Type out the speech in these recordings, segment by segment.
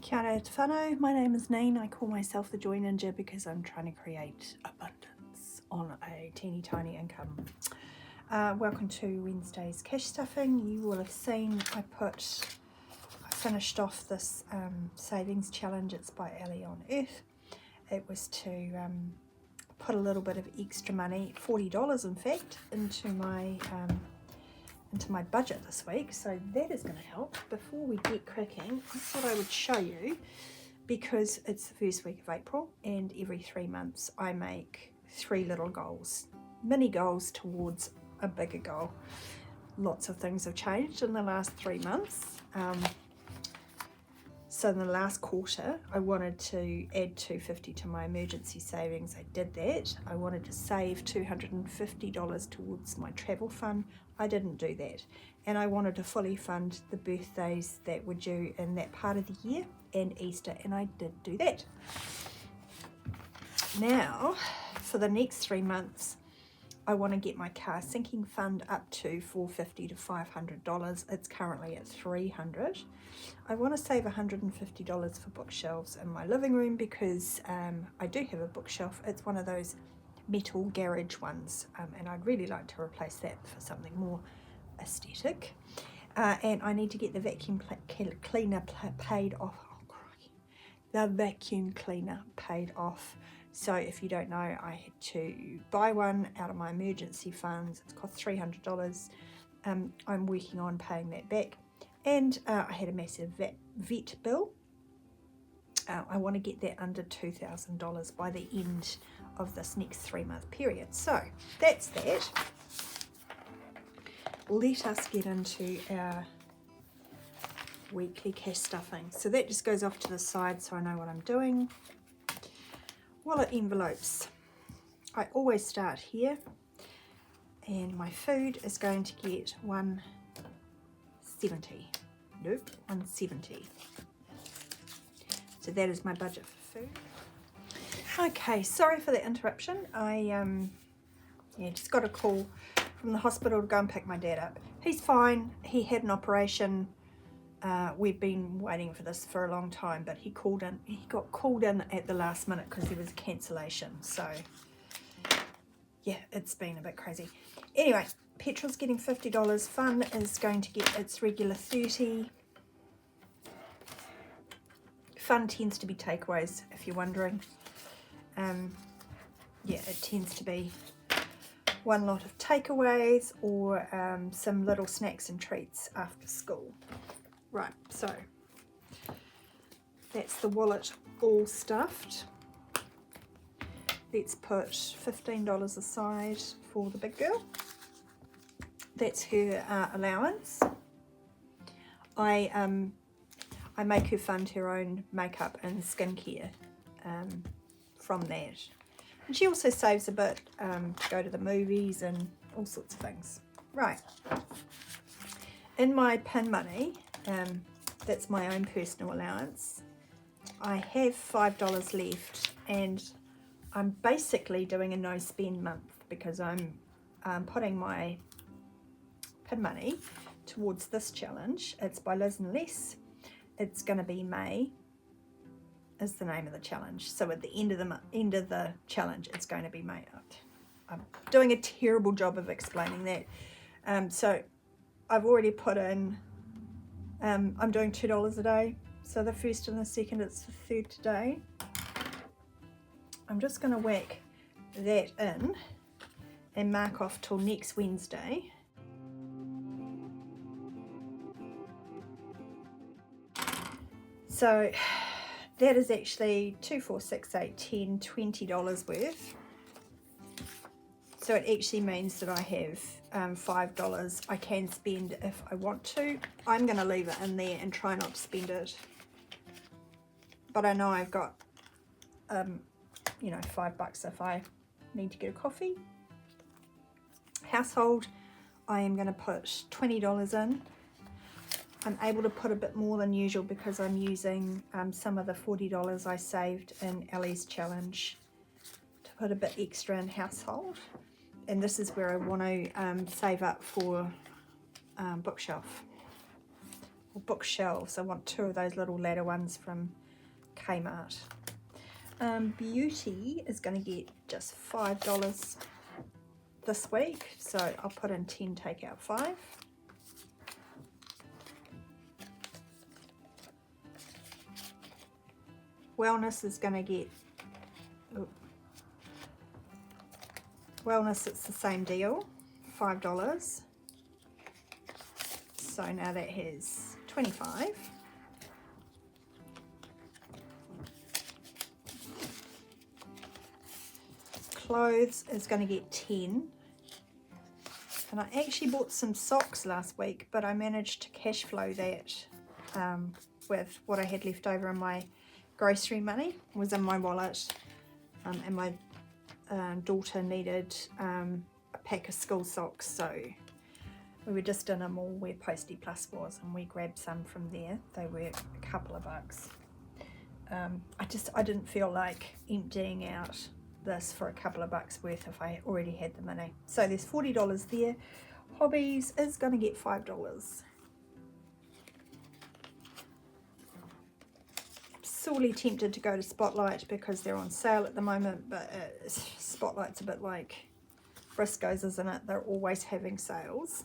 Kia ora te whānau, my name is Neen. I call myself the Joy Ninja because I'm trying to create abundance on a teeny tiny income. Welcome to Wednesday's cash stuffing. You will have seen I finished off this savings challenge. It's by Ali on Earth. It was to put a little bit of extra money, $40 in fact, into my budget this week, so that is going to help. Before we get cracking, I thought I would show you, because it's the first week of April and every 3 months I make 3 little goals, mini goals towards a bigger goal. Lots of things have changed in the last 3 months. So in the last quarter I wanted to add $250 to my emergency savings. I did that. I wanted to save $250 towards my travel fund. I didn't do that. And I wanted to fully fund the birthdays that were due in that part of the year and Easter, and I did do that. Now for the next 3 months I want to get my car sinking fund up to $450 to $500. It's currently at $300. I want to save $150 for bookshelves in my living room because I do have a bookshelf. It's one of those metal garage ones, and I'd really like to replace that for something more aesthetic. And I need to get the vacuum cleaner paid off. Oh, crikey. The vacuum cleaner paid off. So if you don't know, I had to buy one out of my emergency funds. It's cost $300. I'm working on paying that back. And I had a massive vet bill. I want to get that under $2,000 by the end of this next 3-month period. So that's that. Let us get into our weekly cash stuffing. So that just goes off to the side so I know what I'm doing. Wallet envelopes. I always start here, and my food is going to get $170. Nope, $170. So that is my budget for food. Okay, sorry for the interruption. I just got a call from the hospital to go and pick my dad up. He's fine. He had an operation. We've been waiting for this for a long time, but he got called in at the last minute because there was a cancellation. So yeah, it's been a bit crazy. Anyway, petrol's getting $50. Fun is going to get its regular $30. Fun tends to be takeaways, if you're wondering. Yeah, it tends to be one lot of takeaways or some little snacks and treats after school. Right, so that's the wallet all stuffed. Let's put $15 aside for the big girl. That's her allowance. I make her fund her own makeup and skincare from that. And she also saves a bit to go to the movies and all sorts of things. Right. In my pin money, that's my own personal allowance, I have $5 left, and I'm basically doing a no spend month because I'm putting my pin money towards this challenge. It's by Liz and Les. It's going to be May is the name of the challenge. So at the end of the challenge, it's going to be May. I'm doing a terrible job of explaining that. So I've already put in, I'm doing $2 a day. So the first and the second, it's the third today. I'm just going to whack that in and mark off till next Wednesday. So that is actually $2, $4, $6, $8, $10, $20 worth. So it actually means that I have $5 I can spend if I want to. I'm going to leave it in there and try not to spend it. But I know I've got, you know, $5 if I need to get a coffee. Household, I am going to put $20 in. I'm able to put a bit more than usual because I'm using some of the $40 I saved in Ellie's challenge to put a bit extra in household. And this is where I want to save up for bookshelf. or bookshelves. I want 2 of those little ladder ones from Kmart. Beauty is going to get just $5 this week, so I'll put in 10, take out 5. Wellness is going to get, Wellness, it's the same deal, $5. So now that has 25. Clothes is going to get 10. And I actually bought some socks last week, but I managed to cash flow that with what I had left over in my grocery money. It was in my wallet, and my daughter needed a pack of school socks, so we were just in a mall where Posty Plus was, and we grabbed some from there. They were a couple of bucks. I didn't feel like emptying out this for a couple of bucks worth if I already had the money. So there's $40 there. Hobbies is going to get $5. Sorely tempted to go to Spotlight because they're on sale at the moment, but Spotlight's a bit like Briscoe's, isn't it? They're always having sales.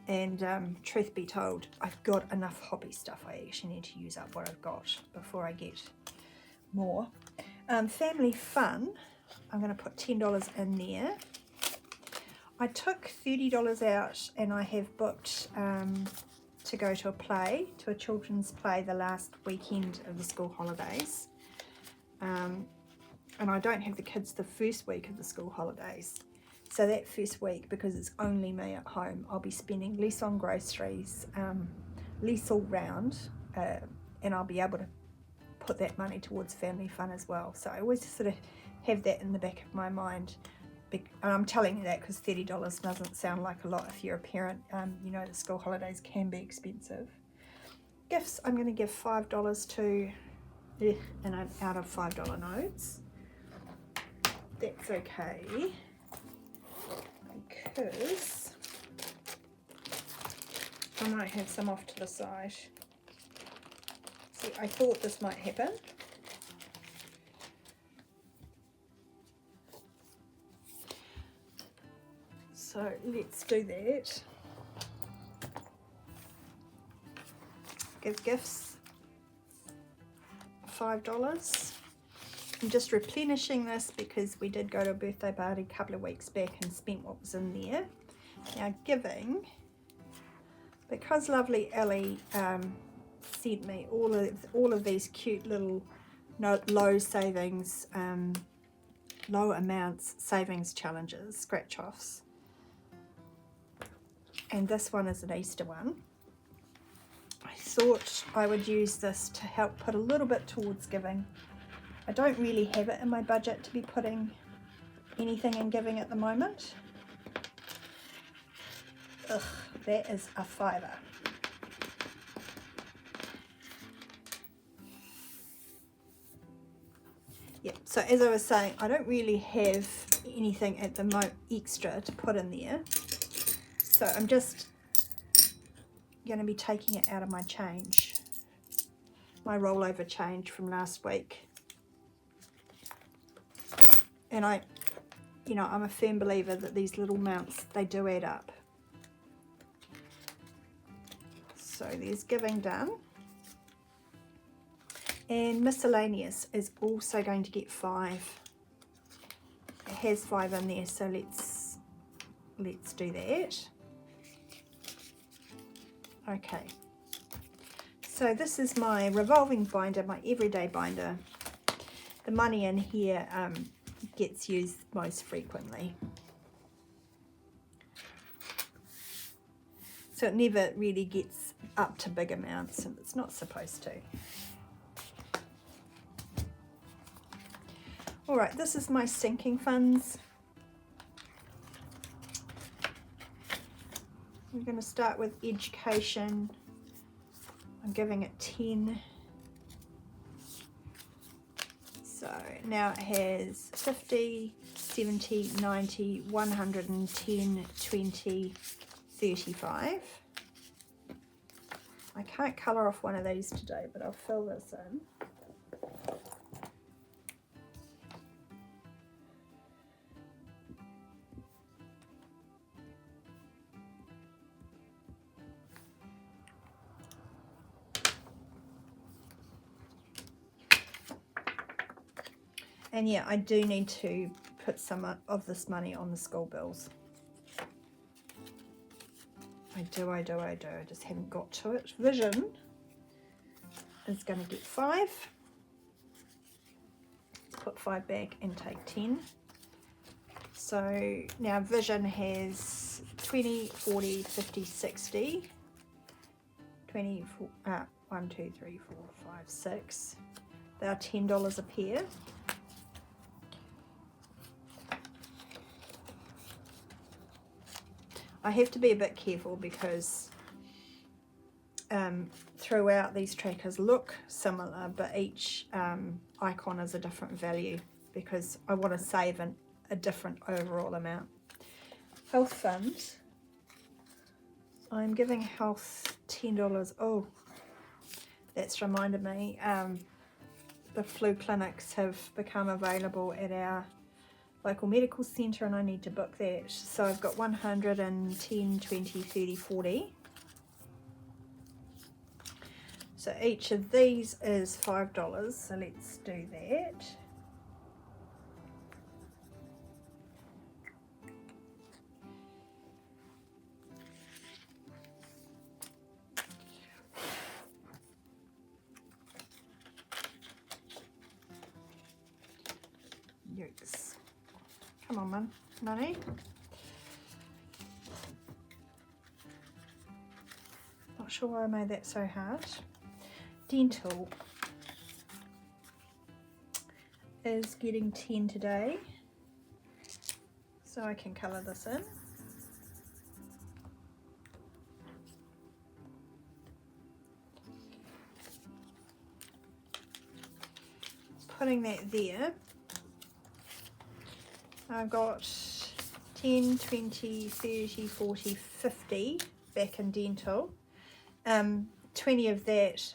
And truth be told, I've got enough hobby stuff. I actually need to use up what I've got before I get more. Family fun, I'm going to put $10 in there. I took $30 out and I have booked to go to a children's play the last weekend of the school holidays. And I don't have the kids the first week of the school holidays. So that first week, because it's only me at home, I'll be spending less on groceries, less all round, and I'll be able to put that money towards family fun as well. So I always sort of have that in the back of my mind. And I'm telling you that because $30 doesn't sound like a lot if you're a parent. You know, the school holidays can be expensive. Gifts, I'm going to give $5 to, and I'm out of $5 notes. That's okay, because I might have some off to the side. See, I thought this might happen. So let's do that. Give gifts $5. I'm just replenishing this because we did go to a birthday party a couple of weeks back and spent what was in there. Now giving, because lovely Ellie sent me all of these cute little low savings, low amounts savings challenges, scratch offs. And this one is an Easter one. I thought I would use this to help put a little bit towards giving. I don't really have it in my budget to be putting anything in giving at the moment. Ugh, that is a $5. Yeah, so as I was saying, I don't really have anything at the moment extra to put in there. So I'm just going to be taking it out of my change, my rollover change from last week. And I'm a firm believer that these little amounts, they do add up. So there's giving done. And miscellaneous is also going to get $5. It has $5 in there, so let's do that. Okay, so this is my revolving binder, my everyday binder. The money in here gets used most frequently. So it never really gets up to big amounts, and it's not supposed to. All right, this is my sinking funds. We're going to start with education. I'm giving it 10. So now it has 50, 70, 90, 110, 20, 35. I can't colour off one of these today, but I'll fill this in. And yeah, I do need to put some of this money on the school bills. I do. I just haven't got to it. Vision is going to get 5. Put 5 back and take 10. So now Vision has 20, 40, 50, 60. 24, 1, 2, 3, 4, 5, 6. They are $10 a pair. I have to be a bit careful because throughout these trackers look similar, but each icon is a different value because I want to save a different overall amount. Health fund. I'm giving health $10. Oh, that's reminded me. The flu clinics have become available at our local medical centre and I need to book that. So I've got 110, 20, 30, 40. So each of these is $5. So let's do that. Yikes. Come on, man, money. Not sure why I made that so hard. Dental is getting 10 today, so I can colour this in. Putting that there. I've got 10, 20, 30, 40, 50 back in dental. 20 of that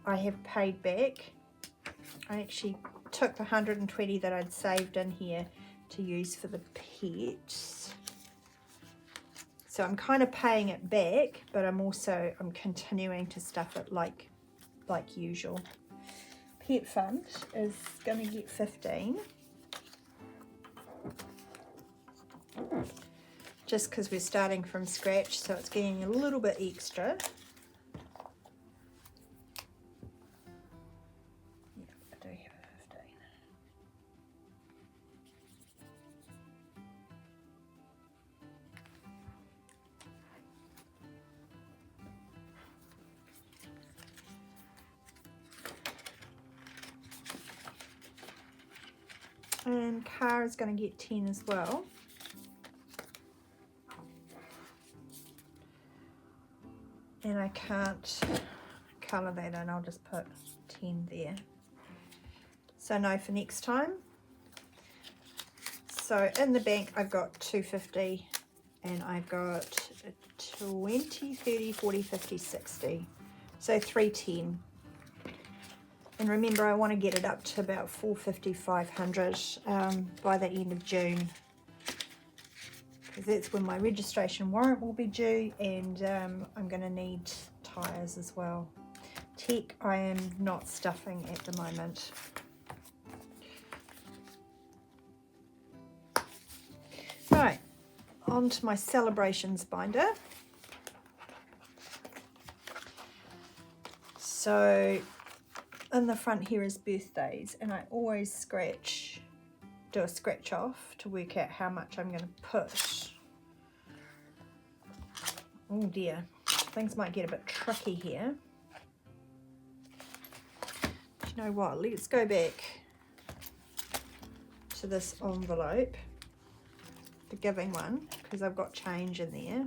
I have paid back. I actually took the 120 that I'd saved in here to use for the pets. So I'm kind of paying it back, but I'm continuing to stuff it like usual. Pet fund is going to get 15. Just because we're starting from scratch, so it's getting a little bit extra. Yeah, I do have a 15. And car is going to get 10 as well. And I can't colour that in, I'll just put 10 there. So no for next time. So in the bank I've got 250 and I've got 20, 30, 40, 50, 60. So 310. And remember, I want to get it up to about 450, 500 by the end of June. Because that's when my registration warrant will be due, and I'm going to need tyres as well. Tech I am not stuffing at the moment. Right, on to my celebrations binder. So in the front here is birthdays, and I always do a scratch off to work out how much I'm going to put. Oh dear, things might get a bit tricky here. Do you know what, let's go back to this envelope, the giving one, because I've got change in there.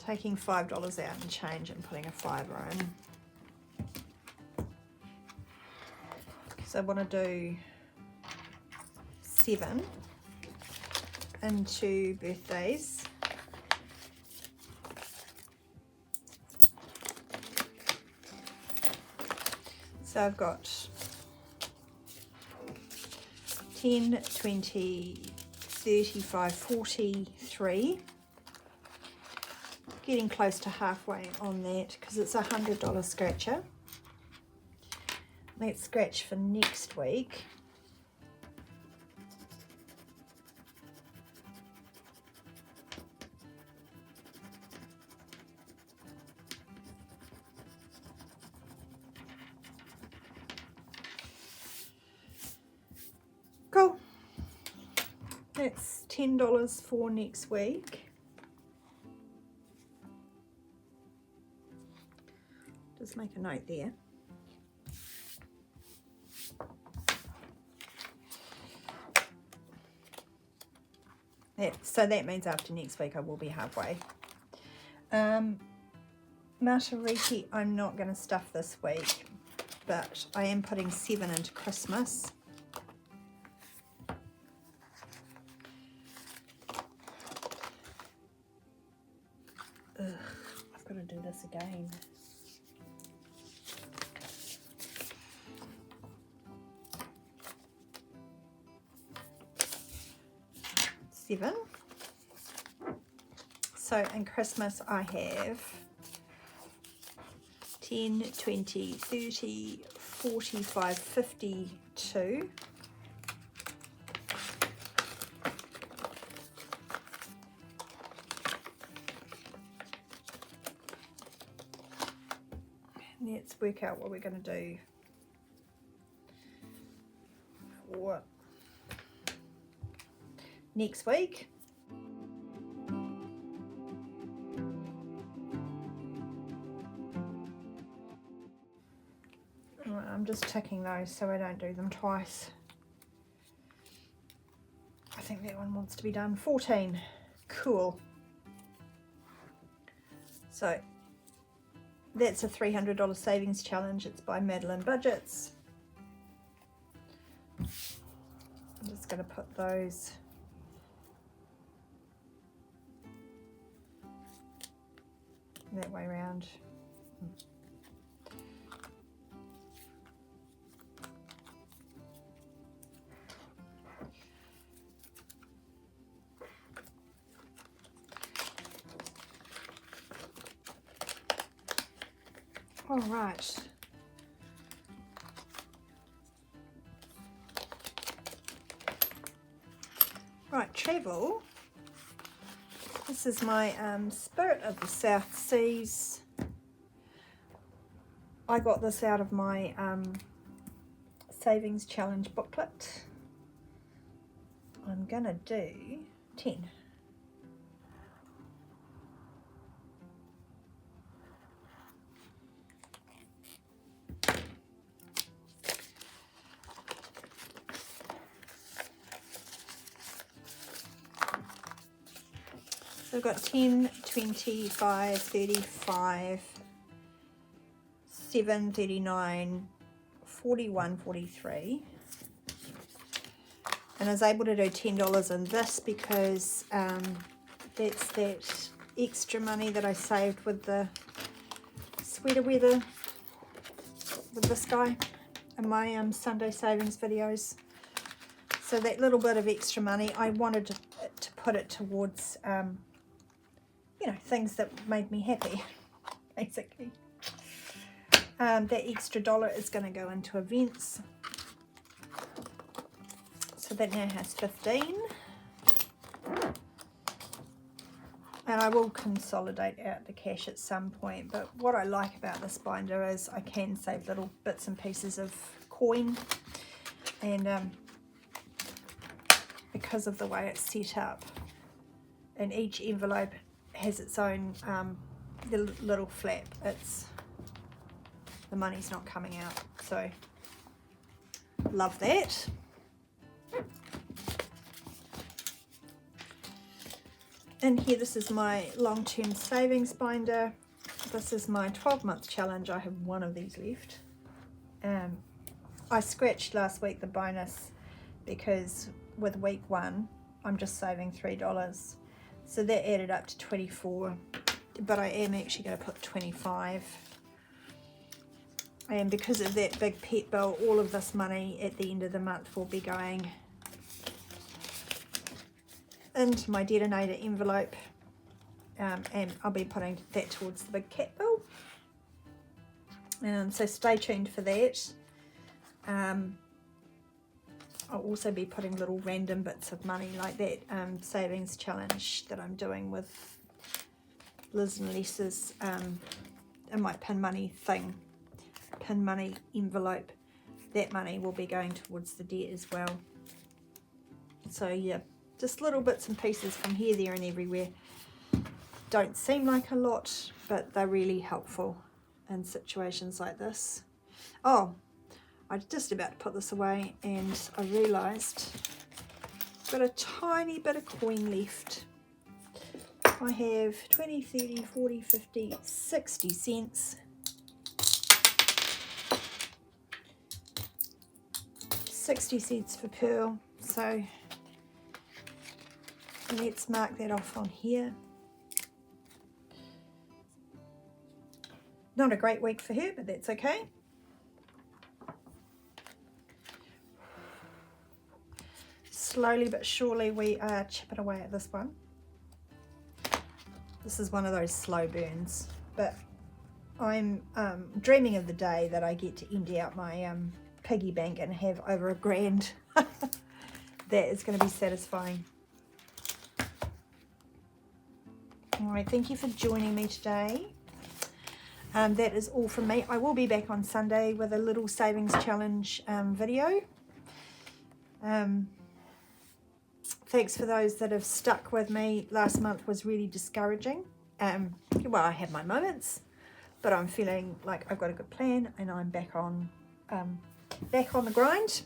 Taking $5 out and change and putting a $5 in. So I want to do 7 and 2 birthdays. So I've got 10, 20, 35, 43. Getting close to halfway on that because it's a $100 scratcher. Let's scratch for next week. Cool. That's $10 for next week. Just make a note there. So that means after next week I will be halfway. Martariki, I'm not going to stuff this week, but I am putting 7 into Christmas. Ugh, I've got to do this again. Seven. So in Christmas I have 10, 20, 30, 45, 52. Let's work out what we're going to do for next week. I'm just ticking those so I don't do them twice. I think that one wants to be done. 14. Cool. So that's a $300 savings challenge. It's by Madeline Budgets. I'm just going to put those that way around. All right. Right, travel. This is my Spirit of the South Seas. I got this out of my savings challenge booklet. I'm gonna do 10. So I've got 10, 25, 35, 7, 39, 41, 43. And I was able to do $10 in this because that's that extra money that I saved with the sweater weather with this guy in my Sunday savings videos. So that little bit of extra money, I wanted to put it towards you know, things that made me happy, basically. That extra dollar is going to go into events. So that now has 15. And I will consolidate out the cash at some point. But what I like about this binder is I can save little bits and pieces of coin. And because of the way it's set up, and each envelope has its own the little flap, the money's not coming out, so love that. And here, this is my long-term savings binder. This is my 12-month challenge. I have one of these left. I scratched last week the bonus because with week 1 I'm just saving $3, so that added up to 24, but I am actually going to put 25, and because of that big pet bill, all of this money at the end of the month will be going into my detonator envelope, and I'll be putting that towards the big cat bill. So stay tuned for that. I'll also be putting little random bits of money like that savings challenge that I'm doing with Liz and Lisa's in my pin money thing, pin money envelope. That money will be going towards the debt as well. So yeah, just little bits and pieces from here, there and everywhere. Don't seem like a lot, but they're really helpful in situations like this. Oh, I was just about to put this away and I realised I've got a tiny bit of coin left. I have 20, 30, 40, 50, 60 cents. 60 cents for Pearl. So let's mark that off on here. Not a great week for her, but that's okay. Slowly but surely we are chipping away at this one. This is one of those slow burns, but I'm dreaming of the day that I get to empty out my piggy bank and have over $1,000. That is going to be satisfying. All right, thank you for joining me today. That is all from me. I will be back on Sunday with a little savings challenge video. Thanks for those that have stuck with me. Last month was really discouraging. Well, I had my moments, but I'm feeling like I've got a good plan and I'm back on the grind.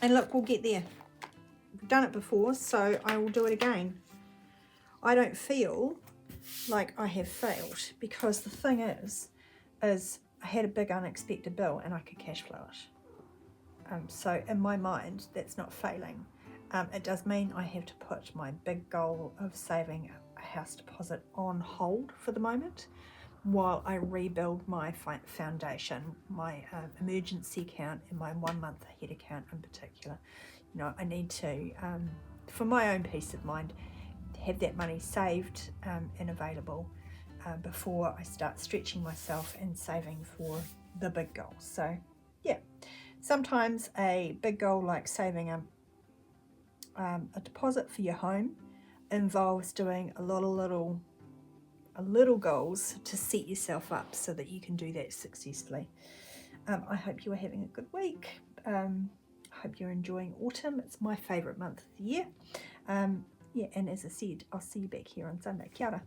And look, we'll get there. We've done it before, so I will do it again. I don't feel like I have failed, because the thing is I had a big unexpected bill and I could cash flow it. So in my mind, that's not failing. It does mean I have to put my big goal of saving a house deposit on hold for the moment while I rebuild my foundation, my emergency account and my 1 month ahead account in particular. You know, I need to, for my own peace of mind, have that money saved and available before I start stretching myself and saving for the big goals. So yeah, sometimes a big goal like saving a deposit for your home involves doing a lot of little goals to set yourself up so that you can do that successfully. I hope you are having a good week. I hope you're enjoying autumn. It's my favourite month of the year. Yeah, and as I said, I'll see you back here on Sunday. Kia ora.